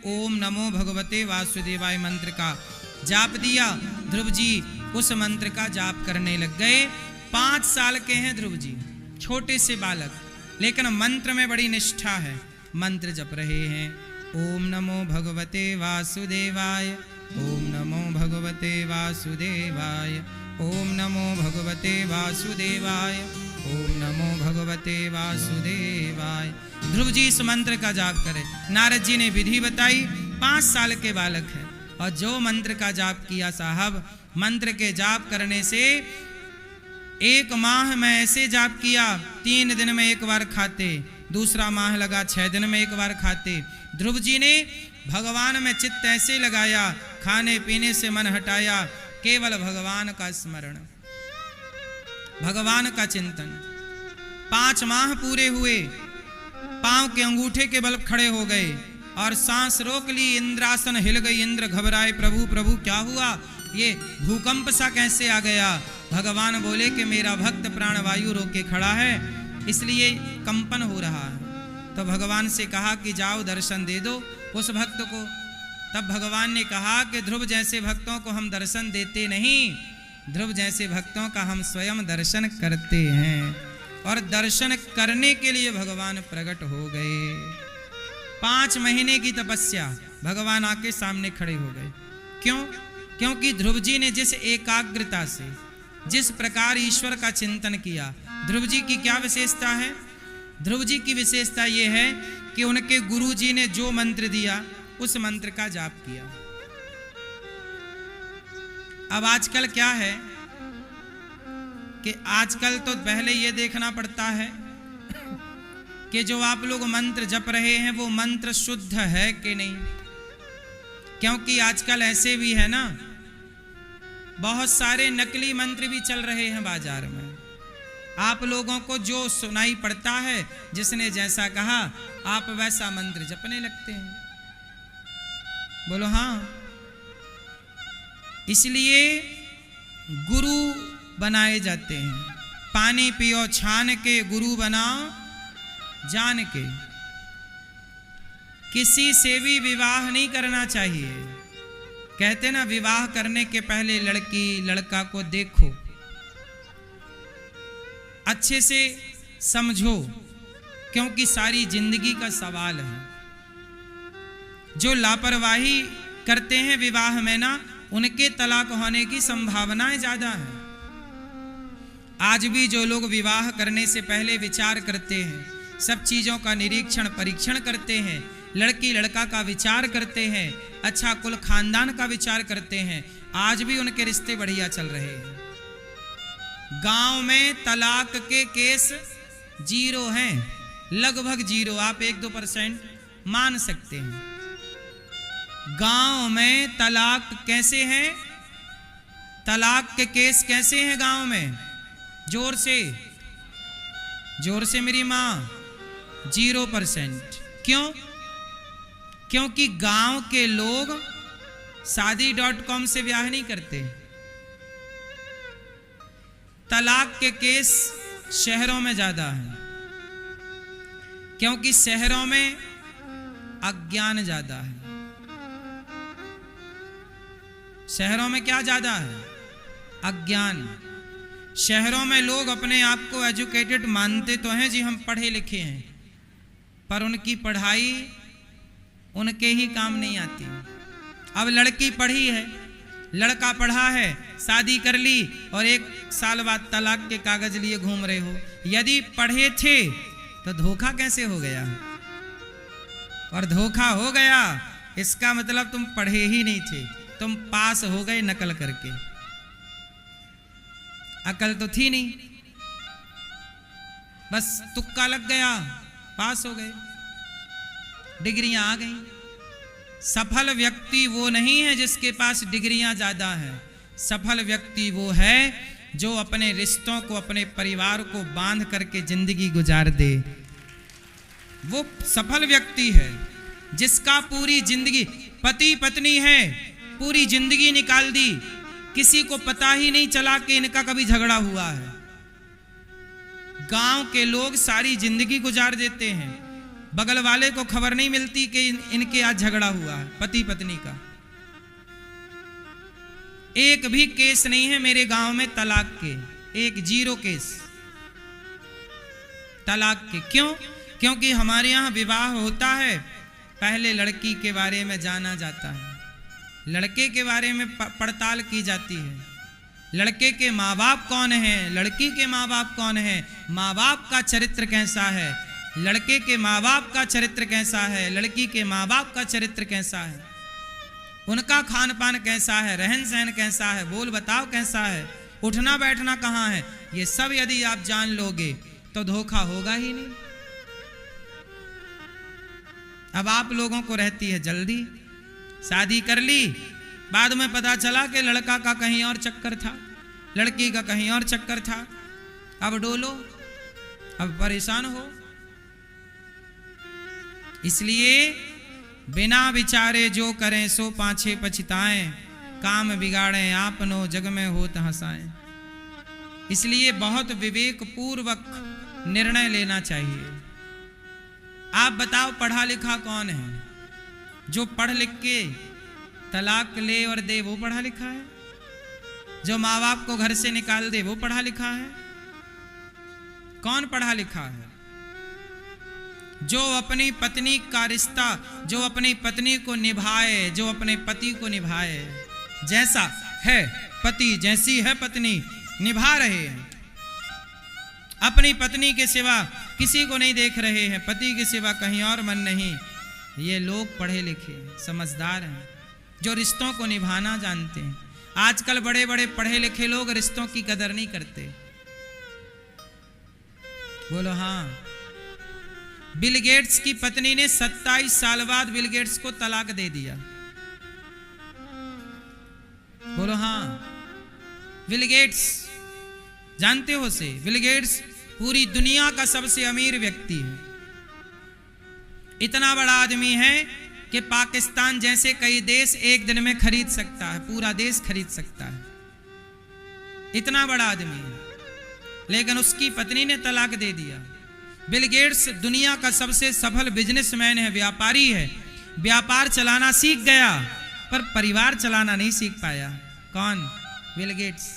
ओम नमो भगवते वासुदेवाय मंत्र का जाप दिया। ध्रुव जी उस मंत्र का जाप करने लग गए। 5 साल के हैं ध्रुव जी, छोटे से बालक, लेकिन मंत्र में बड़ी निष्ठा है। मंत्र जप रहे हैं, ओम नमो भगवते वासुदेवाय, ओम नमो भगवते वासुदेवाय, ओम नमो भगवते वासुदेवाय, ओम नमो भगवते वासुदेवाय। ध्रुव जी इस मंत्र का जाप करें। नारद जी ने विधि बताई। 5 साल के बालक है और जो मंत्र का जाप किया साहब, मंत्र के जाप करने से 1 माह में ऐसे जाप किया, 3 दिन में 1 बार खाते, दूसरा माह लगा 6 दिन में 1 बार खाते। ध्रुव जी ने भगवान में चित्त ऐसे लगाया, खाने पीने से मन हटाया, केवल भगवान का स्मरण, भगवान का चिंतन। 5 माह पूरे हुए, पांव के अंगूठे के बल खड़े हो गए और सांस रोक ली। इंद्रासन हिल गई, इंद्र घबराए, प्रभु प्रभु क्या हुआ, ये भूकंप सा कैसे आ गया। भगवान बोले कि मेरा भक्त प्राणवायु रोके खड़ा है, इसलिए कंपन हो रहा है। तो भगवान से कहा कि जाओ दर्शन दे दो उस भक्त को। तब भगवान ने कहा कि ध्रुव जैसे भक्तों को हम दर्शन देते नहीं, ध्रुव जैसे भक्तों का हम स्वयं दर्शन करते हैं। और दर्शन करने के लिए भगवान प्रकट हो गए। 5 महीने की तपस्या, भगवान आके सामने खड़े हो गए। क्यों? क्योंकि ध्रुव जी ने जिस एकाग्रता से, जिस प्रकार ईश्वर का चिंतन किया। ध्रुव जी की क्या विशेषता है? ध्रुव जी की विशेषता यह है कि उनके गुरु जी ने जो मंत्र दिया उस मंत्र का जाप किया। अब आजकल क्या है कि आजकल तो पहले ये देखना पड़ता है कि जो आप लोग मंत्र जप रहे हैं वो मंत्र शुद्ध है कि नहीं। क्योंकि आजकल ऐसे भी है ना, बहुत सारे नकली मंत्र भी चल रहे हैं बाजार में। आप लोगों को जो सुनाई पड़ता है, जिसने जैसा कहा आप वैसा मंत्र जपने लगते हैं। बोलो हाँ। इसलिए गुरु बनाए जाते हैं। पानी पियो छान के, गुरु बनाओ जान के। किसी से भी विवाह नहीं करना चाहिए। कहते ना, विवाह करने के पहले लड़की लड़का को देखो, अच्छे से समझो, क्योंकि सारी जिंदगी का सवाल है। जो लापरवाही करते हैं विवाह में ना, उनके तलाक होने की संभावनाएं ज्यादा है। आज भी जो लोग विवाह करने से पहले विचार करते हैं, सब चीजों का निरीक्षण परीक्षण करते हैं, लड़की लड़का का विचार करते हैं, अच्छा कुल खानदान का विचार करते हैं, आज भी उनके रिश्ते बढ़िया चल रहे हैं। गांव में तलाक के केस 0 हैं, लगभग 0, आप 1-2% मान सकते हैं। गांव में तलाक कैसे हैं? तलाक के केस कैसे हैं गांव में? जोर से, जोर से मेरी मां, 0%। क्यों? क्योंकि गांव के लोग शादी.com से ब्याह नहीं करते। तलाक के केस शहरों में ज्यादा है, क्योंकि शहरों में अज्ञान ज्यादा है। शहरों में क्या ज्यादा है? अज्ञान। शहरों में लोग अपने आप को एजुकेटेड मानते तो हैं जी, हम पढ़े लिखे हैं, पर उनकी पढ़ाई उनके ही काम नहीं आती। अब लड़की पढ़ी है, लड़का पढ़ा है, शादी कर ली और 1 साल बाद तलाक के कागज लिए घूम रहे हो। यदि पढ़े थे तो धोखा कैसे हो गया? और धोखा हो गया इसका मतलब तुम पढ़े ही नहीं थे, तुम पास हो गए नकल करके। अकल तो थी नहीं, बस तुक्का लग गया, पास हो गए, डिग्रियां आ गई। सफल व्यक्ति वो नहीं है जिसके पास डिग्रियां ज्यादा हैं। सफल व्यक्ति वो है जो अपने रिश्तों को, अपने परिवार को बांध करके जिंदगी गुजार दे। वो सफल व्यक्ति है जिसका पूरी जिंदगी, पति पत्नी है, पूरी जिंदगी निकाल दी, किसी को पता ही नहीं चला कि इनका कभी झगड़ा हुआ है। गांव के लोग सारी जिंदगी गुजार देते हैं, बगल वाले को खबर नहीं मिलती कि इनके आज झगड़ा हुआ है पति पत्नी का। एक भी केस नहीं है मेरे गांव में तलाक के, एक 0 केस तलाक के। क्यों? क्योंकि हमारे यहाँ विवाह होता है, पहले लड़की के बारे में जाना जाता है, लड़के के बारे में पड़ताल की जाती है। लड़के के माँ बाप कौन हैं, लड़की के माँ बाप कौन हैं, माँ बाप का चरित्र कैसा है, लड़के के माँ बाप का चरित्र कैसा है, लड़की के माँ बाप का चरित्र कैसा है, उनका खान पान कैसा है, रहन सहन कैसा है, बोल बताओ कैसा है, उठना बैठना कहाँ है। ये सब यदि आप जान लोगे तो धोखा होगा ही नहीं। अब आप लोगों को रहती है जल्दी, शादी कर ली, बाद में पता चला कि लड़का का कहीं और चक्कर था, लड़की का कहीं और चक्कर था। अब डोलो, अब परेशान हो। इसलिए बिना विचारे जो करें सो पाछे पछताएं, काम बिगाड़ें आपनो जग में होत हंसाएं। इसलिए बहुत विवेक पूर्वक निर्णय लेना चाहिए। आप बताओ पढ़ा लिखा कौन है? जो पढ़ लिख के तलाक ले और दे वो पढ़ा लिखा है? जो माँ बाप को घर से निकाल दे वो पढ़ा लिखा है? कौन पढ़ा लिखा है? जो अपनी पत्नी का रिश्ता, जो अपनी पत्नी को निभाए, जो अपने पति को निभाए, जैसा है पति जैसी है पत्नी निभा रहे हैं, अपनी पत्नी के सिवा किसी को नहीं देख रहे हैं, पति के सिवा कहीं और मन नहीं, ये लोग पढ़े लिखे समझदार हैं, जो रिश्तों को निभाना जानते हैं। आजकल बड़े बड़े पढ़े लिखे लोग रिश्तों की कदर नहीं करते। बोलो हाँ। बिल गेट्स की पत्नी ने 27 साल बाद बिल गेट्स को तलाक दे दिया। बोलो हाँ। बिल गेट्स जानते हो से? बिल गेट्स पूरी दुनिया का सबसे अमीर व्यक्ति है। इतना बड़ा आदमी है कि पाकिस्तान जैसे कई देश एक दिन में खरीद सकता है, पूरा देश खरीद सकता है, इतना बड़ा आदमी है। लेकिन उसकी पत्नी ने तलाक दे दिया। बिल गेट्स दुनिया का सबसे सफल बिजनेसमैन है, व्यापारी है, व्यापार चलाना सीख गया पर परिवार चलाना नहीं सीख पाया। कौन? Bill Gates.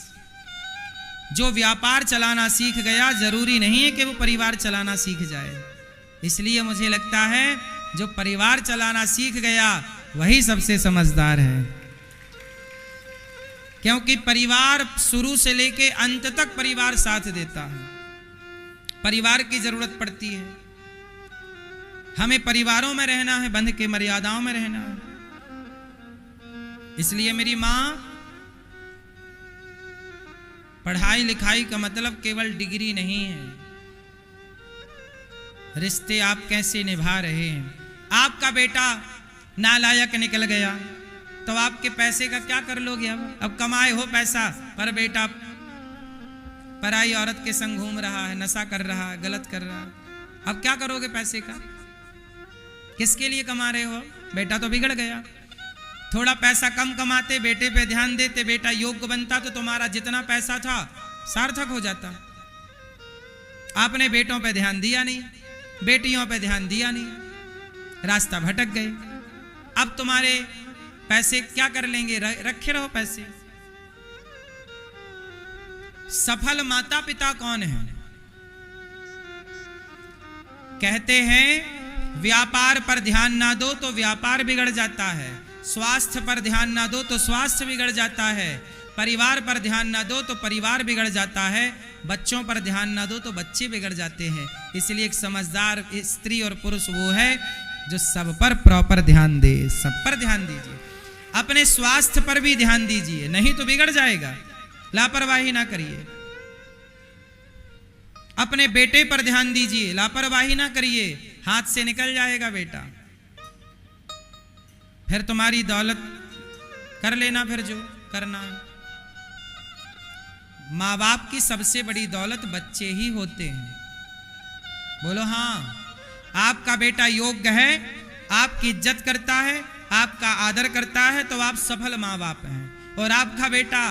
जो व्यापार चलाना सीख गया जरूरी नहीं है कि वो परिवार चलाना सीख जाए। इसलिए मुझे लगता है जो परिवार चलाना सीख गया वही सबसे समझदार है, क्योंकि परिवार शुरू से लेके अंत तक परिवार साथ देता है। परिवार की जरूरत पड़ती है, हमें परिवारों में रहना है, बंध के मर्यादाओं में रहना है। इसलिए मेरी मां, पढ़ाई लिखाई का मतलब केवल डिग्री नहीं है, रिश्ते आप कैसे निभा रहे हैं। आपका बेटा नालायक निकल गया तो आपके पैसे का क्या कर लोगे? अब कमाए हो पैसा पर बेटा पराई औरत के संग घूम रहा है, नशा कर रहा है, गलत कर रहा है, अब क्या करोगे पैसे का? किसके लिए कमा रहे हो? बेटा तो बिगड़ गया। थोड़ा पैसा कम कमाते, बेटे पे ध्यान देते, बेटा योग्य बनता तो तुम्हारा जितना पैसा था सार्थक हो जाता। आपने बेटों पे ध्यान दिया नहीं, बेटियों पे ध्यान दिया नहीं, रास्ता भटक गए। अब तुम्हारे पैसे क्या कर लेंगे? रखे रहो पैसे। सफल माता पिता कौन है? कहते हैं व्यापार पर ध्यान ना दो तो व्यापार बिगड़ जाता है, स्वास्थ्य पर ध्यान ना दो तो स्वास्थ्य बिगड़ जाता है, परिवार पर ध्यान ना दो तो परिवार बिगड़ जाता है, बच्चों पर ध्यान ना दो तो बच्चे बिगड़ जाते हैं। इसलिए एक समझदार स्त्री और पुरुष वो है जो सब पर प्रॉपर ध्यान दे। सब पर ध्यान दीजिए, अपने स्वास्थ्य पर भी ध्यान दीजिए, नहीं तो बिगड़ जाएगा। लापरवाही ना करिए। अपने बेटे पर ध्यान दीजिए, लापरवाही ना करिए, हाथ से निकल जाएगा बेटा, फिर तुम्हारी दौलत कर लेना, फिर जो करना है। माँ बाप की सबसे बड़ी दौलत बच्चे ही होते हैं। बोलो हाँ। आपका बेटा योग्य है, आपकी इज्जत करता है, आपका आदर करता है तो आप सफल माँ बाप हैं। और आपका बेटा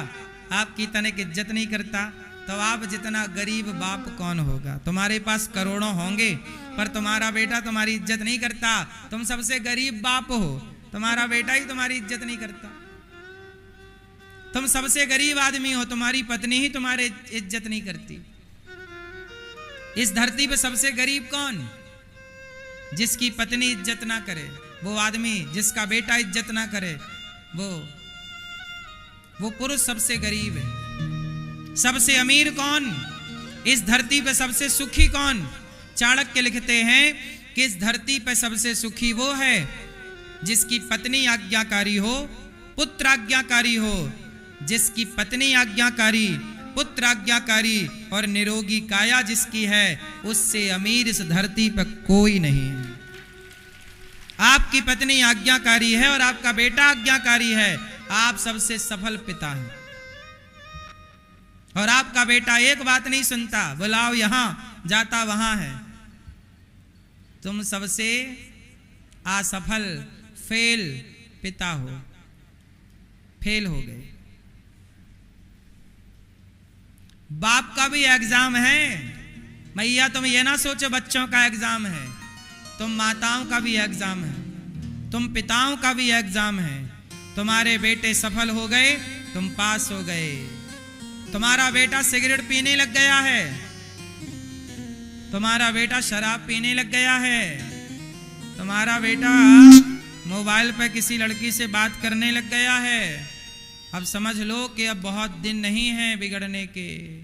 आपकी तनिक इज्जत नहीं करता, तो आप जितना गरीब बाप कौन होगा। तुम्हारे पास करोड़ों होंगे पर तुम्हारा बेटा तुम्हारी इज्जत नहीं करता। तुम सबसे गरीब बाप हो, तुम्हारा बेटा ही तुम्हारी इज्जत नहीं करता। तुम सबसे गरीब आदमी हो, तुम्हारी पत्नी ही तुम्हारी इज्जत नहीं करती। इस धरती पे सबसे गरीब कौन? जिसकी पत्नी इज्जत ना करे, वो आदमी। जिसका बेटा इज्जत ना करे, वो पुरुष सबसे गरीब है। सबसे अमीर कौन? इस धरती पे सबसे सुखी कौन? चाणक्य लिखते हैं कि इस धरती पे सबसे सुखी वो है जिसकी पत्नी आज्ञाकारी हो, पुत्र आज्ञाकारी हो। जिसकी पत्नी आज्ञाकारी, पुत्र आज्ञाकारी और निरोगी काया जिसकी है, उससे अमीर इस धरती पर कोई नहीं है। आपकी पत्नी आज्ञाकारी है और आपका बेटा आज्ञाकारी है, आप सबसे सफल पिता हैं। और आपका बेटा एक बात नहीं सुनता, बुलाओ यहां, जाता वहां है। तुम सबसे असफल, फेल पिता हो, फेल हो गए। बाप का भी एग्जाम है भैया, तुम ये ना सोचो बच्चों का एग्जाम है। तुम माताओं का भी एग्जाम है, तुम पिताओं का भी एग्जाम है। तुम्हारे बेटे सफल हो गए, तुम पास हो गए। तुम्हारा बेटा सिगरेट पीने लग गया है, तुम्हारा बेटा शराब पीने लग गया है, तुम्हारा बेटा मोबाइल पर किसी लड़की से बात करने लग गया है। अब समझ लो कि अब बहुत दिन नहीं है बिगड़ने के,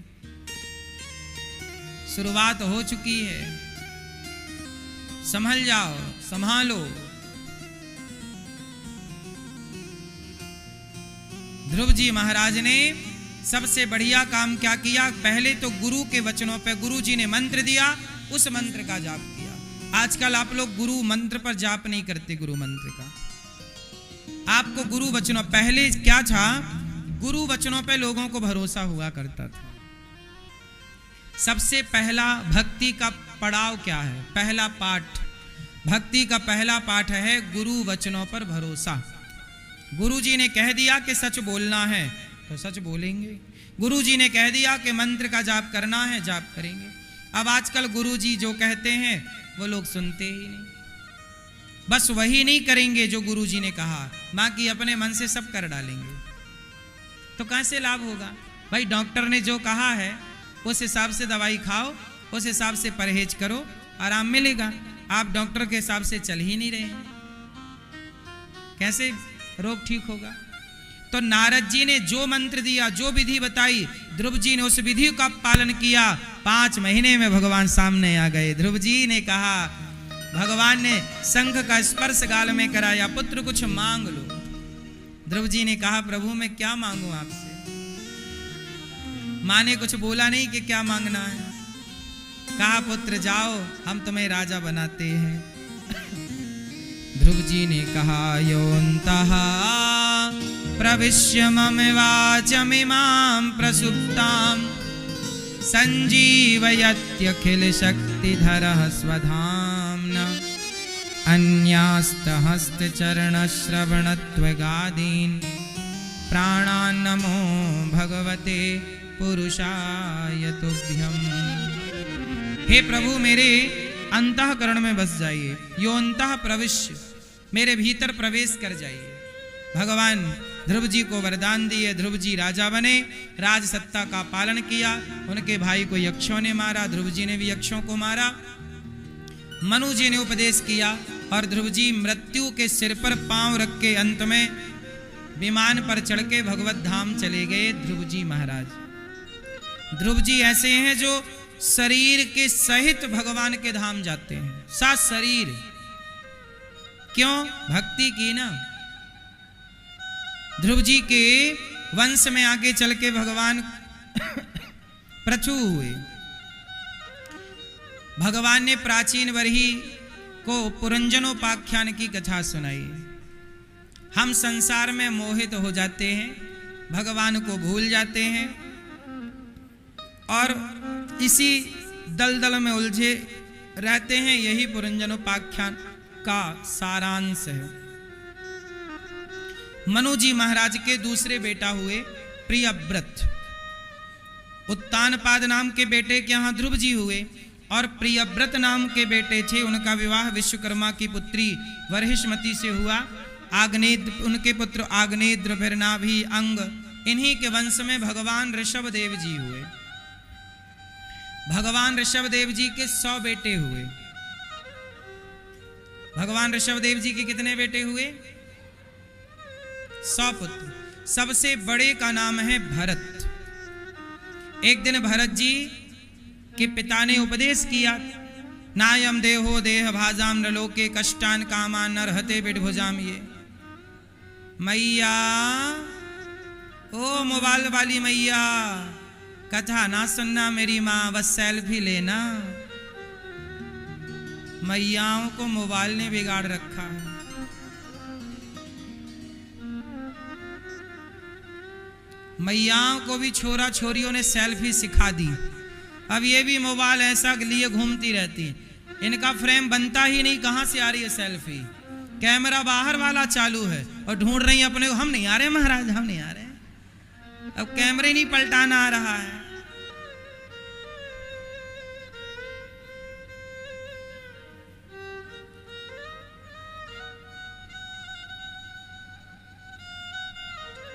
शुरुआत हो चुकी है। संभल जाओ, संभालो। ध्रुव जी महाराज ने सबसे बढ़िया काम क्या किया? पहले तो गुरु के वचनों पे गुरु जी ने मंत्र दिया, उस मंत्र का जाप किया। आजकल आप लोग गुरु मंत्र पर जाप नहीं करते, गुरु मंत्र का। आपको गुरु वचनों, पहले क्या था, गुरु वचनों पे लोगों को भरोसा हुआ करता था। सबसे पहला भक्ति का पड़ाव क्या है? पहला पाठ, भक्ति का पहला पाठ है गुरु वचनों पर भरोसा। गुरु जी ने कह दिया कि सच बोलना है तो सच बोलेंगे। गुरु जी ने कह दिया कि मंत्र का जाप करना है, जाप करेंगे। अब आजकल गुरु जी जो कहते हैं वो लोग सुनते ही नहीं, बस वही नहीं करेंगे जो गुरु जी ने कहा, बाकी अपने मन से सब कर डालेंगे। तो कैसे लाभ होगा भाई? डॉक्टर ने जो कहा है उस हिसाब से दवाई खाओ, उस हिसाब से परहेज करो, आराम मिलेगा। आप डॉक्टर के हिसाब से चल ही नहीं रहे हैं, कैसे रोग ठीक होगा? तो नारद जी ने जो मंत्र दिया, जो विधि बताई, ध्रुव जी ने उस विधि का पालन किया। 5 महीने में भगवान सामने आ गए। ध्रुव जी ने कहा, भगवान ने शंख का स्पर्श गाल में कराया, पुत्र कुछ मांग लो। ध्रुव जी ने कहा, प्रभु मैं क्या मांगू आपसे? मां ने कुछ बोला नहीं कि क्या मांगना है। कहा, पुत्र जाओ, हम तुम्हें राजा बनाते हैं। ध्रुव जी ने कहा, योऽन्तः प्रविश्य मम वाचमिमां प्रसुप्तां संजीवयत्यखिल शक्तिधरः स्वधाम्ना अन्यास्तहस्तचरणश्रवणत्वगादीन् प्राणान् नमो भगवते पुरुषाय तुभ्यम्। हे प्रभु मेरे अंतःकरण में बस जाइए। यो अंतः प्रविश्य, मेरे भीतर प्रवेश कर जाइए। भगवान ध्रुव जी को वरदान दिए, ध्रुव जी राजा बने, राज सत्ता का पालन किया। उनके भाई को यक्षों ने मारा, ध्रुव जी ने भी यक्षों को मारा। मनु जी ने उपदेश किया और ध्रुव जी मृत्यु के सिर पर पांव रख के अंत में विमान पर चढ़ के भगवत धाम चले गए ध्रुव जी महाराज। ध्रुव जी ऐसे हैं जो शरीर के सहित भगवान के धाम जाते हैं, साथ शरीर। क्यों? भक्ति की ना। ध्रुव जी के वंश में आगे चल के भगवान प्रचु हुए। भगवान ने प्राचीन वरही को पुरंजनोपाख्यान की कथा सुनाई। हम संसार में मोहित हो जाते हैं, भगवान को भूल जाते हैं और इसी दलदल में उलझे रहते हैं। यही पुरंजनोपाख्यान का सारांश है। मनु जी महाराज के दूसरे बेटा हुए प्रियव्रत। उत्तानपाद नाम के बेटे के यहाँ ध्रुव जी हुए और प्रियव्रत नाम के बेटे थे, उनका विवाह विश्वकर्मा की पुत्री वर्हिष्मती से हुआ। आग्नेय उनके पुत्र आग्नेय फिर नाभि अंग, इन्हीं के वंश में भगवान ऋषभ देव जी हुए। भगवान ऋषभ देव जी के 100 बेटे हुए। भगवान ऋषभ देव जी के कितने बेटे हुए? 100 पुत्र। सबसे बड़े का नाम है भरत। एक दिन भरत जी के पिता ने उपदेश किया, नायम देहो देह भाजाम नलोके कष्टान कामान नरहते बिडभुजाम। ये मैया, ओ मोबाइल वाली मैया, कथा ना सुनना मेरी माँ, बस सेल्फी लेना। मैयाओं को मोबाइल ने बिगाड़ रखा है। मैयाओं को भी छोरा छोरियों ने सेल्फी सिखा दी। अब ये भी मोबाइल ऐसा लिए घूमती रहती। इनका फ्रेम बनता ही नहीं, कहां से आ रही है सेल्फी? कैमरा बाहर वाला चालू है और ढूंढ रही अपने को, हम नहीं आ रहे महाराज, हम नहीं आ रहे। अब कैमरे नहीं पलटाना आ रहा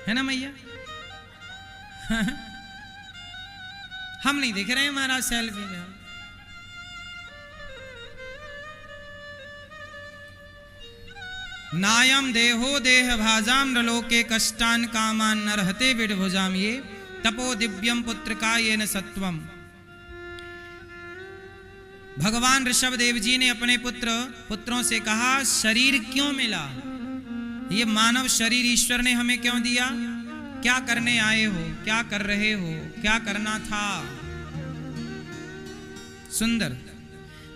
है ना मैया? हम नहीं दिख रहे हैं महाराज सेल्फी में। नायम देहो देह भाजाम नलोके कष्टान कामान नरहते बिडभुजाम। ये तपो दिव्यम पुत्र का ये न सत्वम। भगवान ऋषभ देव जी ने अपने पुत्रों से कहा, शरीर क्यों मिला? ये मानव शरीर ईश्वर ने हमें क्यों दिया? क्या करने आए हो? क्या कर रहे हो? क्या करना था? सुंदर।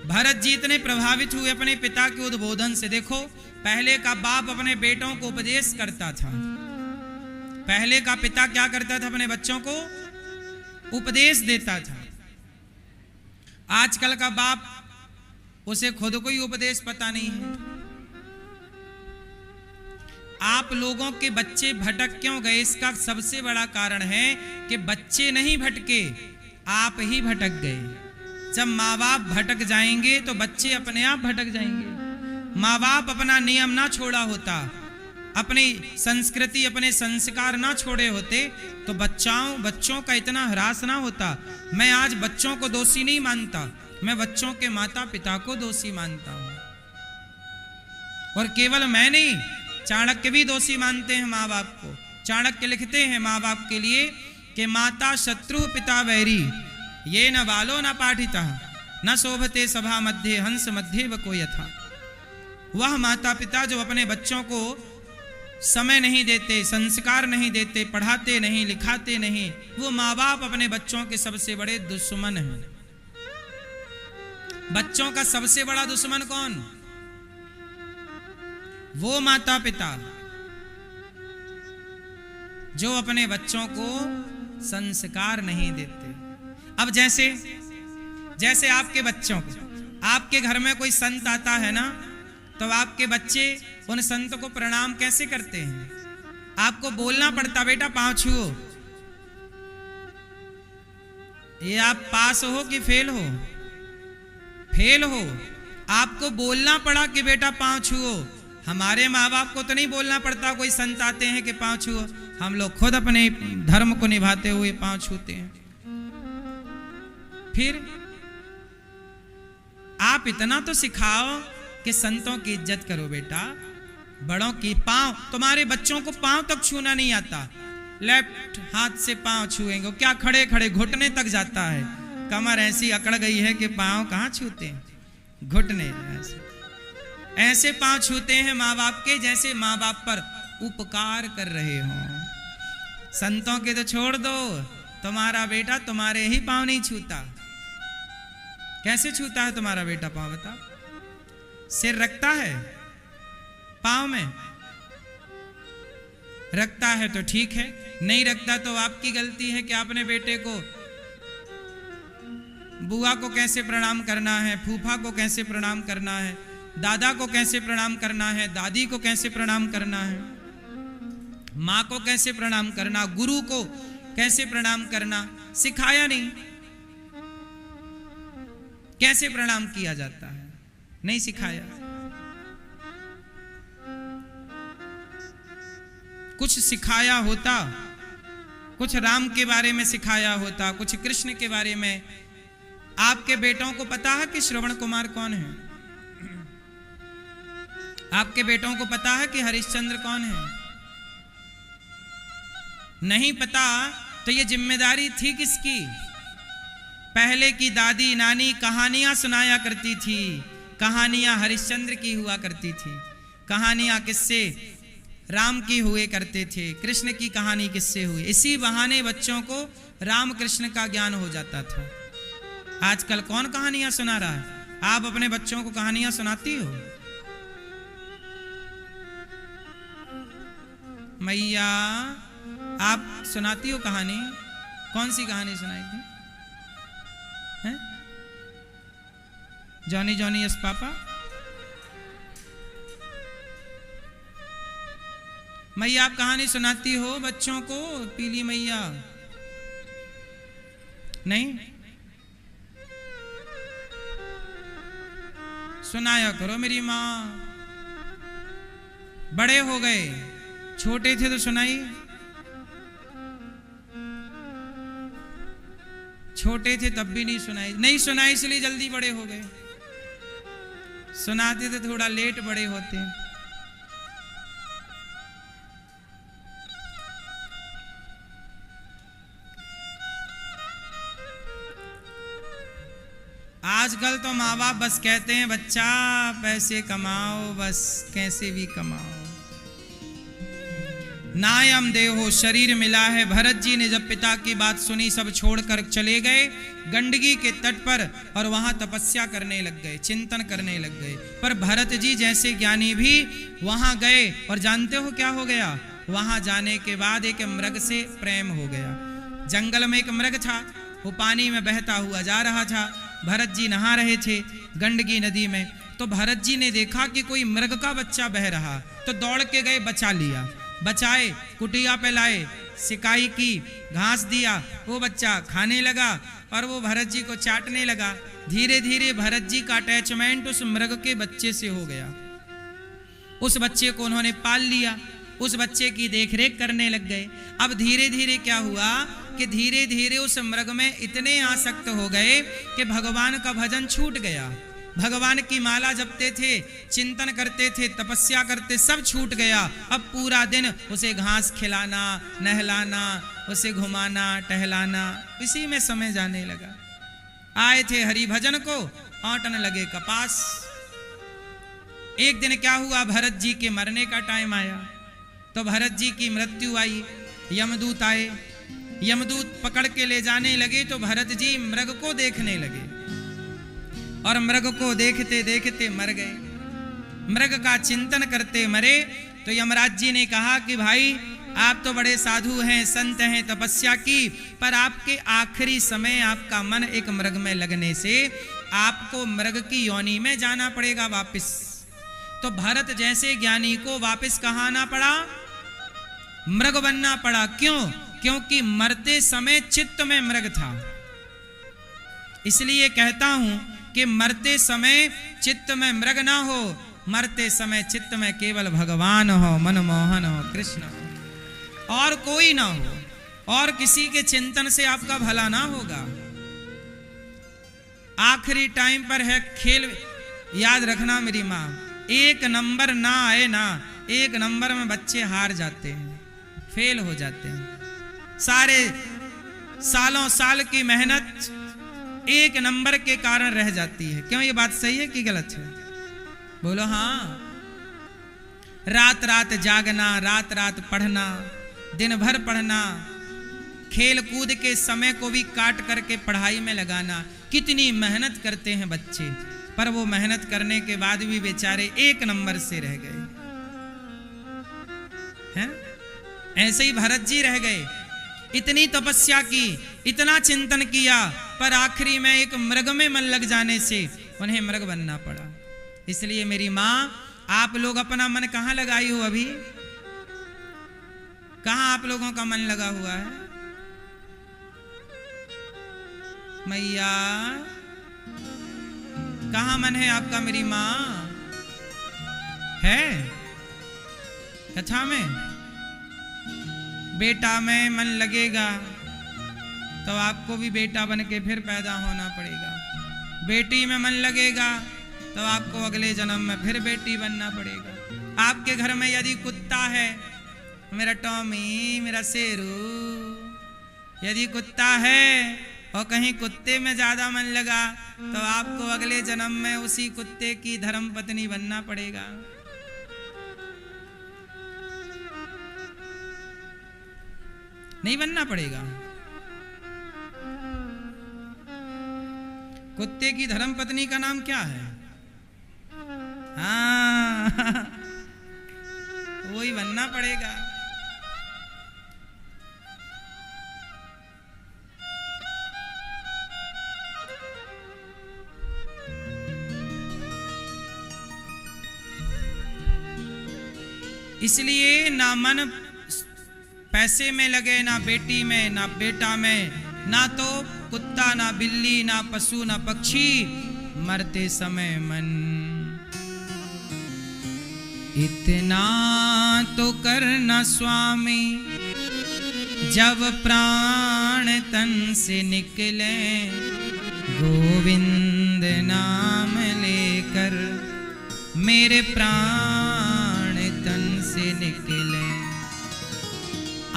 भरत जी इतने प्रभावित हुए अपने पिता के उद्बोधन से। देखो, पहले का बाप अपने बेटों को उपदेश करता था। पहले का पिता क्या करता था? अपने बच्चों को उपदेश देता था। आजकल का बाप, उसे खुद को ही उपदेश पता नहीं है। आप लोगों के बच्चे भटक क्यों गए? इसका सबसे बड़ा कारण है कि बच्चे नहीं भटके, आप ही भटक गए। जब माँ बाप भटक जाएंगे तो बच्चे अपने आप भटक जाएंगे। माँ बाप अपना नियम ना छोड़ा होता, अपनी संस्कृति अपने संस्कार ना छोड़े होते, तो बच्चों का इतना ह्रास ना होता। मैं आज बच्चों को दोषी नहीं मानता, मैं बच्चों के माता पिता को दोषी मानता हूं। और केवल मैं नहीं, चाणक्य भी दोषी मानते हैं माँ बाप को। चाणक्य लिखते हैं माँ बाप के लिए कि माता शत्रु पिता वैरी, ये न बालो न पाठिता, न शोभते सभा मध्य हंस मध्य व को यथा। वह माता पिता जो अपने बच्चों को समय नहीं देते, संस्कार नहीं देते, पढ़ाते नहीं, लिखाते नहीं, वो माँ बाप अपने बच्चों के सबसे बड़े दुश्मन हैं। बच्चों का सबसे बड़ा दुश्मन कौन? वो माता पिता जो अपने बच्चों को संस्कार नहीं देते। अब जैसे आपके बच्चों को, आपके घर में कोई संत आता है ना, तो आपके बच्चे उन संत को प्रणाम कैसे करते हैं? आपको बोलना पड़ता, बेटा पांव छुओ। ये आप पास हो कि फेल हो? फेल हो। आपको बोलना पड़ा कि बेटा पांव छुओ। हमारे माँ बाप को तो नहीं बोलना पड़ता, कोई संत आते हैं कि पांव छुओ। हम लोग खुद अपने धर्म को निभाते हुए पांव छूते हैं। फिर आप इतना तो सिखाओ कि संतों की इज्जत करो बेटा, बड़ों की। पांव, तुम्हारे बच्चों को पांव तक छूना नहीं आता, लेफ्ट हाथ से पांव छुएंगे, क्या खड़े खड़े घुटने तक जाता है। कमर ऐसी अकड़ गई है कि पांव कहाँ छूते हैं, घुटने ऐसे पांव छूते हैं माँ बाप के, जैसे माँ बाप पर उपकार कर रहे हो। संतों के तो छोड़ दो, तुम्हारा बेटा तुम्हारे ही पांव नहीं छूता। कैसे छूता है तुम्हारा बेटा पांव, बताओ? सिर रखता है पांव में? रखता है तो ठीक है, नहीं रखता तो आपकी गलती है कि आपने बेटे को, बुआ को कैसे प्रणाम करना है, फूफा को कैसे प्रणाम करना है, दादा को कैसे प्रणाम करना है, दादी को कैसे प्रणाम करना है, माँ को कैसे प्रणाम करना, गुरु को कैसे प्रणाम करना, सिखाया नहीं। कैसे प्रणाम किया जाता है, नहीं सिखाया। कुछ सिखाया होता, कुछ राम के बारे में सिखाया होता, कुछ कृष्ण के बारे में। आपके बेटों को पता है कि श्रवण कुमार कौन है? आपके बेटों को पता है कि हरिश्चंद्र कौन है? नहीं पता तो ये जिम्मेदारी थी किसकी? पहले की दादी नानी कहानियां सुनाया करती थी, कहानियां हरिश्चंद्र की हुआ करती थी, कहानियां किससे? राम की हुए करते थे, कृष्ण की कहानी किससे हुई। इसी बहाने बच्चों को राम कृष्ण का ज्ञान हो जाता था। आजकल कौन कहानियां सुना रहा है? आप अपने बच्चों को कहानियां सुनाती हो? मैया आप सुनाती हो कहानी? कौन सी कहानी सुनाई थी? हैं? Johnny Johnny yes papa? मैया आप कहानी सुनाती हो बच्चों को? पीली मैया नहीं? सुनाया करो मेरी माँ। बड़े हो गए, छोटे थे तो सुनाई, छोटे थे तब भी नहीं सुनाई। नहीं सुनाई इसलिए जल्दी बड़े हो गए, सुनाते थे थोड़ा लेट बड़े होते। आजकल तो माँ बाप बस कहते हैं बच्चा पैसे कमाओ, बस कैसे भी कमाओ। नायम देहो शरीर मिला है। भरत जी ने जब पिता की बात सुनी सब छोड़कर चले गए गंडकी के तट पर और वहां तपस्या करने लग गए, चिंतन करने लग गए। पर भरत जी जैसे ज्ञानी भी वहां गए और जानते हो क्या हो गया? वहां जाने के बाद एक मृग से प्रेम हो गया। जंगल में एक मृग था, वो पानी में बहता हुआ जा रहा था। भरत जी नहा रहे थे गंडकी नदी में, तो भरत जी ने देखा कि कोई मृग का बच्चा बह रहा, तो दौड़ के गए, बचा लिया। बचाए, कुटिया पे लाए, सिकाई की, घास दिया, वो बच्चा खाने लगा और वो भरत जी को चाटने लगा। धीरे धीरे भरत जी का अटैचमेंट उस मृग के बच्चे से हो गया। उस बच्चे को उन्होंने पाल लिया, उस बच्चे की देखरेख करने लग गए। अब धीरे धीरे क्या हुआ कि धीरे धीरे उस मृग में इतने आसक्त हो गए कि भगवान का भजन छूट गया। भगवान की माला जपते थे, चिंतन करते थे, तपस्या करते, सब छूट गया। अब पूरा दिन उसे घास खिलाना, नहलाना, उसे घुमाना, टहलाना, इसी में समय जाने लगा। आए थे हरि भजन को, आटन लगे कपास। एक दिन क्या हुआ, भरत जी के मरने का टाइम आया, तो भरत जी की मृत्यु आई। यमदूत आए, यमदूत पकड़ के ले जाने लगे, तो भरत जी मृग को देखने लगे और मृग को देखते देखते मर गए। मृग का चिंतन करते मरे। तो यमराज जी ने कहा कि भाई आप तो बड़े साधु हैं, संत हैं, तपस्या की, पर आपके आखिरी समय आपका मन एक मृग में लगने से आपको मृग की योनि में जाना पड़ेगा वापिस। तो भरत जैसे ज्ञानी को वापिस कहाँ आना पड़ा? मृग बनना पड़ा। क्यों? क्योंकि मरते समय चित्त में मृग था। इसलिए कहता हूं कि मरते समय चित्त में मृग ना हो, मरते समय चित्त में केवल भगवान हो, मनमोहन हो, कृष्ण हो, और कोई ना हो, और किसी के चिंतन से आपका भला ना होगा। आखिरी टाइम पर है खेल, याद रखना मेरी माँ, एक नंबर ना आए ना, एक नंबर में बच्चे हार जाते हैं, फेल हो जाते हैं। सारे सालों साल की मेहनत एक नंबर के कारण रह जाती है। क्यों? ये बात सही है कि गलत है? बोलो हाँ। रात रात जागना, रात रात पढ़ना, दिन भर पढ़ना, खेल कूद के समय को भी काट करके पढ़ाई में लगाना, कितनी मेहनत करते हैं बच्चे, पर वो मेहनत करने के बाद भी बेचारे एक नंबर से रह गए हैं। ऐसे ही भरत जी रह गए। इतनी तपस्या की, इतना चिंतन किया, पर आखिरी में एक मृग में मन लग जाने से उन्हें मृग बनना पड़ा। इसलिए मेरी माँ, आप लोग अपना मन कहाँ लगाई हो? अभी कहाँ आप लोगों का मन लगा हुआ है? मैया कहाँ मन है आपका मेरी माँ? है कथा में बेटा में मन लगेगा तो आपको भी बेटा बन के फिर पैदा होना पड़ेगा। बेटी में मन लगेगा तो आपको अगले जन्म में फिर बेटी बनना पड़ेगा। आपके घर में यदि कुत्ता है, मेरा टॉमी, मेरा शेरू, यदि कुत्ता है और कहीं कुत्ते में ज्यादा मन लगा तो आपको अगले जन्म में उसी कुत्ते की धर्म पत्नी बनना पड़ेगा। नहीं बनना पड़ेगा? कुत्ते की धर्म पत्नी का नाम क्या है? हाँ वही बनना पड़ेगा। इसलिए ना मन पैसे में लगे, ना बेटी में, ना बेटा में, ना तो कुत्ता, ना बिल्ली, ना पशु, ना पक्षी। मरते समय मन इतना तो करना स्वामी, जब प्राण तन से निकले, गोविंद नाम लेकर मेरे प्राण तन से निकले।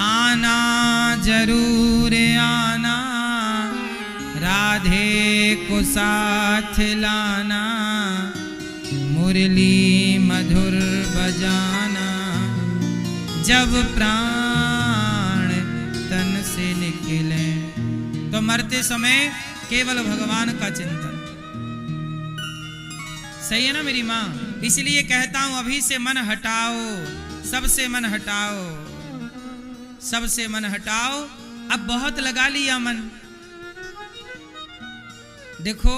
आना जरूर आना, राधे को साथ लाना, मुरली मधुर बजाना, जब प्राण तन से निकले। तो मरते समय केवल भगवान का चिंतन। सही है ना मेरी माँ? इसलिए कहता हूं अभी से मन हटाओ, सबसे मन हटाओ, सबसे मन हटाओ। अब बहुत लगा लिया मन। देखो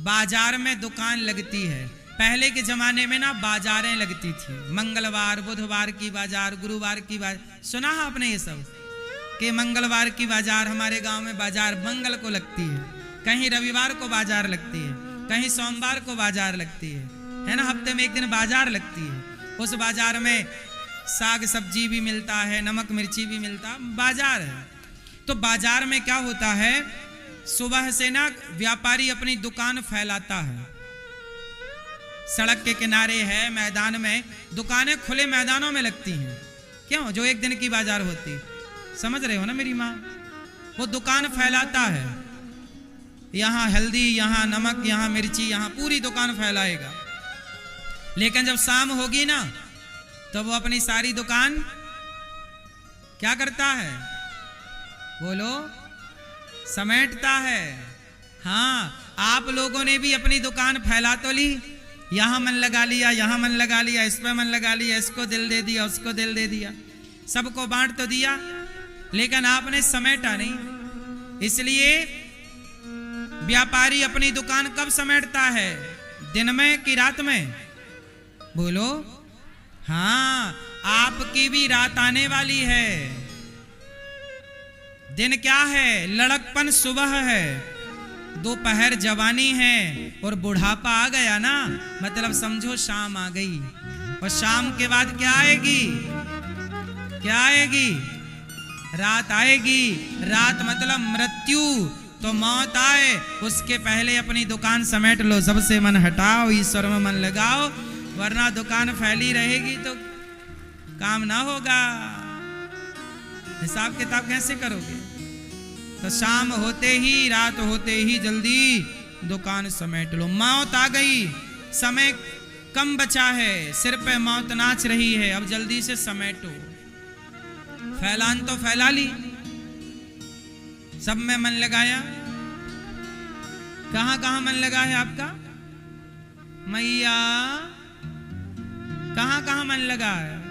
बाजार में दुकान लगती है। पहले के जमाने में ना बाजारें लगती थी, मंगलवार बुधवार की बाजार, गुरुवार की बाजार। सुना है आपने ये सब कि मंगलवार की बाजार, हमारे गांव में बाजार मंगल को लगती है, कहीं रविवार को बाजार लगती है, कहीं सोमवार को बाजार लगती है ना? हफ्ते में एक दिन बाजार लगती है। उस बाजार में साग सब्जी भी मिलता है, नमक मिर्ची भी मिलता है, बाजार है। तो बाजार में क्या होता है, सुबह से ना व्यापारी अपनी दुकान फैलाता है। सड़क के किनारे है, मैदान में दुकानें खुले मैदानों में लगती हैं। क्यों? जो एक दिन की बाजार होती, समझ रहे हो ना मेरी माँ? वो दुकान फैलाता है, यहाँ हल्दी, यहाँ नमक, यहाँ मिर्ची, यहाँ पूरी दुकान फैलाएगा। लेकिन जब शाम होगी ना तो वो अपनी सारी दुकान क्या करता है? बोलो, समेटता है। हाँ, आप लोगों ने भी अपनी दुकान फैला तो ली, यहां मन लगा लिया, यहां मन लगा लिया, इस पे मन लगा लिया, इसको दिल दे दिया, उसको दिल दे दिया, सबको बांट तो दिया, लेकिन आपने समेटा नहीं। इसलिए व्यापारी अपनी दुकान कब समेटता है? दिन में कि रात में? बोलो। हाँ, आपकी भी रात आने वाली है। दिन क्या है? लड़कपन सुबह है, दोपहर जवानी है, और बुढ़ापा आ गया ना, मतलब समझो शाम आ गई। और शाम के बाद क्या आएगी? क्या आएगी? रात आएगी। रात मतलब मृत्यु। तो मौत आए उसके पहले अपनी दुकान समेट लो, सबसे मन हटाओ, ईश्वर में मन लगाओ, वरना दुकान फैली रहेगी तो काम ना होगा। हिसाब किताब कैसे करोगे? तो शाम होते ही, रात होते ही जल्दी दुकान समेट लो। मौत आ गई, समय कम बचा है, सिर पे मौत नाच रही है, अब जल्दी से समेटो। फैलान तो फैला ली, सब में मन लगाया। कहां कहां मन लगा है आपका? मैया कहां कहां मन लगा है?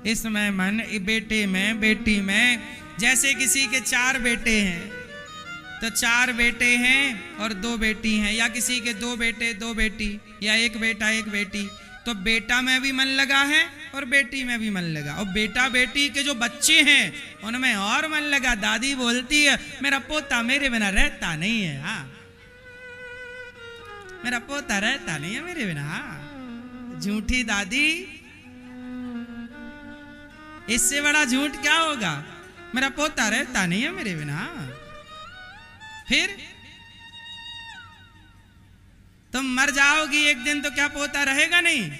इसमें मन, बेटे में, बेटी में। जैसे किसी के 4 बेटे हैं तो 4 बेटे हैं और 2 बेटी हैं, या किसी के 2 बेटे 2 बेटी, या 1 बेटा 1 बेटी, तो बेटा में भी मन लगा है और बेटी में भी मन लगा, और बेटा बेटी के जो बच्चे हैं उनमें और मन लगा। दादी बोलती है मेरा पोता मेरे बिना रहता नहीं है, हाँ मेरा पोता रहता नहीं है मेरे बिना। हाँ झूठी दादी, इससे बड़ा झूठ क्या होगा? मेरा पोता रहता नहीं है मेरे बिना। फिर तुम मर जाओगी एक दिन तो क्या पोता रहेगा नहीं?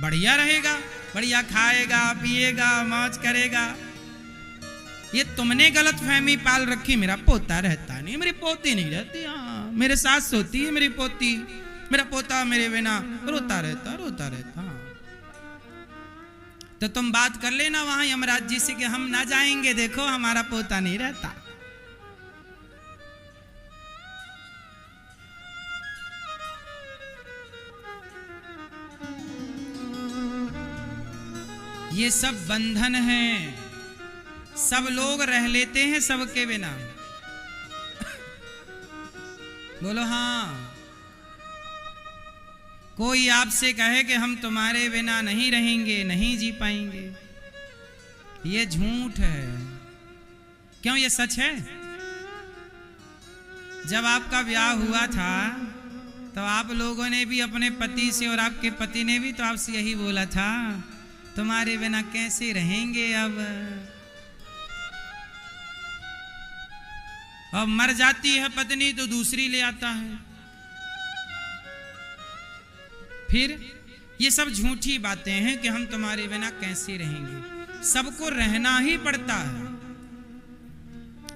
बढ़िया रहेगा, बढ़िया खाएगा पिएगा मौज करेगा। ये तुमने गलत फहमी पाल रखी, मेरा पोता रहता नहीं, मेरी पोती नहीं रहती। हाँ मेरे साथ सोती है मेरी पोती, मेरा पोता मेरे बिना रोता रहता रोता रहता। तो तुम बात कर लेना वहां यमराज जी से कि हम ना जाएंगे, देखो हमारा पोता नहीं रहता। ये सब बंधन है, सब लोग रह लेते हैं सबके बिना। बोलो हाँ। कोई आपसे कहे कि हम तुम्हारे बिना नहीं रहेंगे, नहीं जी पाएंगे, ये झूठ है। क्यों? ये सच है। जब आपका ब्याह हुआ था तो आप लोगों ने भी अपने पति से, और आपके पति ने भी तो आपसे यही बोला था, तुम्हारे बिना कैसे रहेंगे अब मर जाती है पत्नी तो दूसरी ले आता है। फिर ये सब झूठी बातें हैं कि हम तुम्हारे बिना कैसे रहेंगे। सबको रहना ही पड़ता है।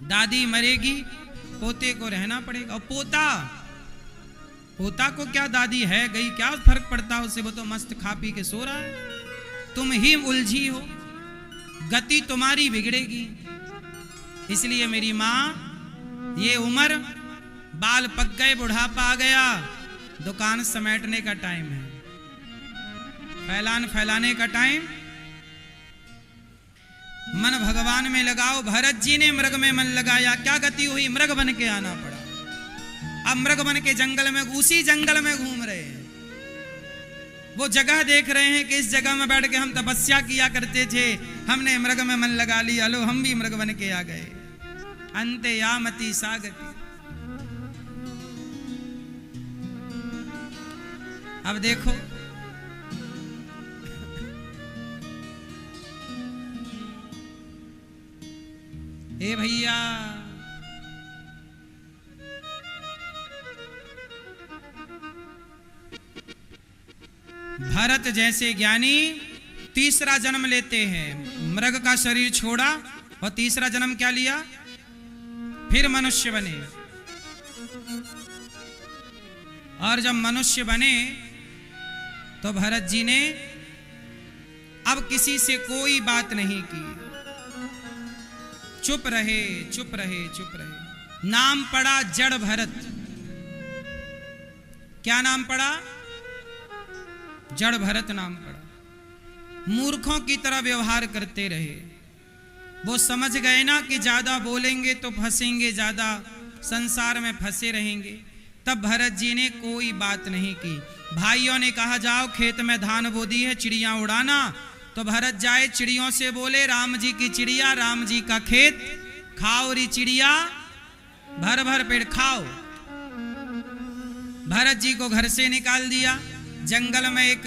दादी मरेगी, पोते को रहना पड़ेगा। और पोता को क्या, दादी है गई क्या फर्क पड़ता है उससे? वो तो मस्त खा पी के सो रहा है। तुम ही उलझी हो, गति तुम्हारी बिगड़ेगी। इसलिए मेरी माँ, ये उम्र, बाल पक गए, बुढ़ापा आ गया, दुकान समेटने का टाइम है, फैलाने का टाइम। मन भगवान में लगाओ। भरत जी ने मृग में मन लगाया, क्या गति हुई? मृग बन के आना पड़ा। अब मृग बन के जंगल में, उसी जंगल में घूम रहे हैं। वो जगह देख रहे हैं कि इस जगह में बैठ के हम तपस्या किया करते थे, हमने मृग में मन लगा लिया, लो हम भी मृग बन के आ गए। अंते यामति सागति। अब देखो ए भैया, भरत जैसे ज्ञानी तीसरा जन्म लेते हैं। मृग का शरीर छोड़ा और तीसरा जन्म क्या लिया? फिर मनुष्य बने। और जब मनुष्य बने तो भरत जी ने अब किसी से कोई बात नहीं की, चुप रहे चुप रहे चुप रहे। नाम पड़ा जड़ भरत। क्या नाम पड़ा? जड़ भरत नाम पड़ा। मूर्खों की तरह व्यवहार करते रहे। वो समझ गए ना कि ज्यादा बोलेंगे तो फंसेंगे, ज्यादा संसार में फंसे रहेंगे। तब भरत जी ने कोई बात नहीं की। भाइयों ने कहा जाओ खेत में धान बो दी है, चिड़िया उड़ाना। तो भरत जाए, चिड़ियों से बोले राम जी की चिड़िया, राम जी का खेत, खाओ री चिड़िया, भर भर पेड़ खाओ। भरत जी को घर से निकाल दिया। जंगल में एक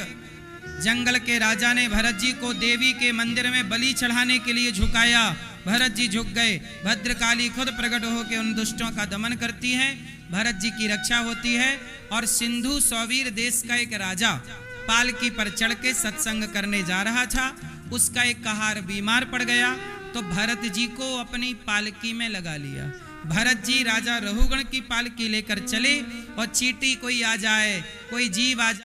जंगल के राजा ने भरत जी को देवी के मंदिर में बलि चढ़ाने के लिए झुकाया। भरत जी झुक गए। भद्रकाली खुद प्रकट होकर उन दुष्टों का दमन करती हैं, भरत जी की रक्षा होती है। और सिंधु सौवीर देश का एक राजा पालकी पर चढ़ के सत्संग करने जा रहा था। उसका एक कहार बीमार पड़ गया तो भरत जी को अपनी पालकी में लगा लिया। भरत जी राजा रघुगण की पालकी लेकर चले और चींटी कोई आ जाए, कोई जीव आ जाए,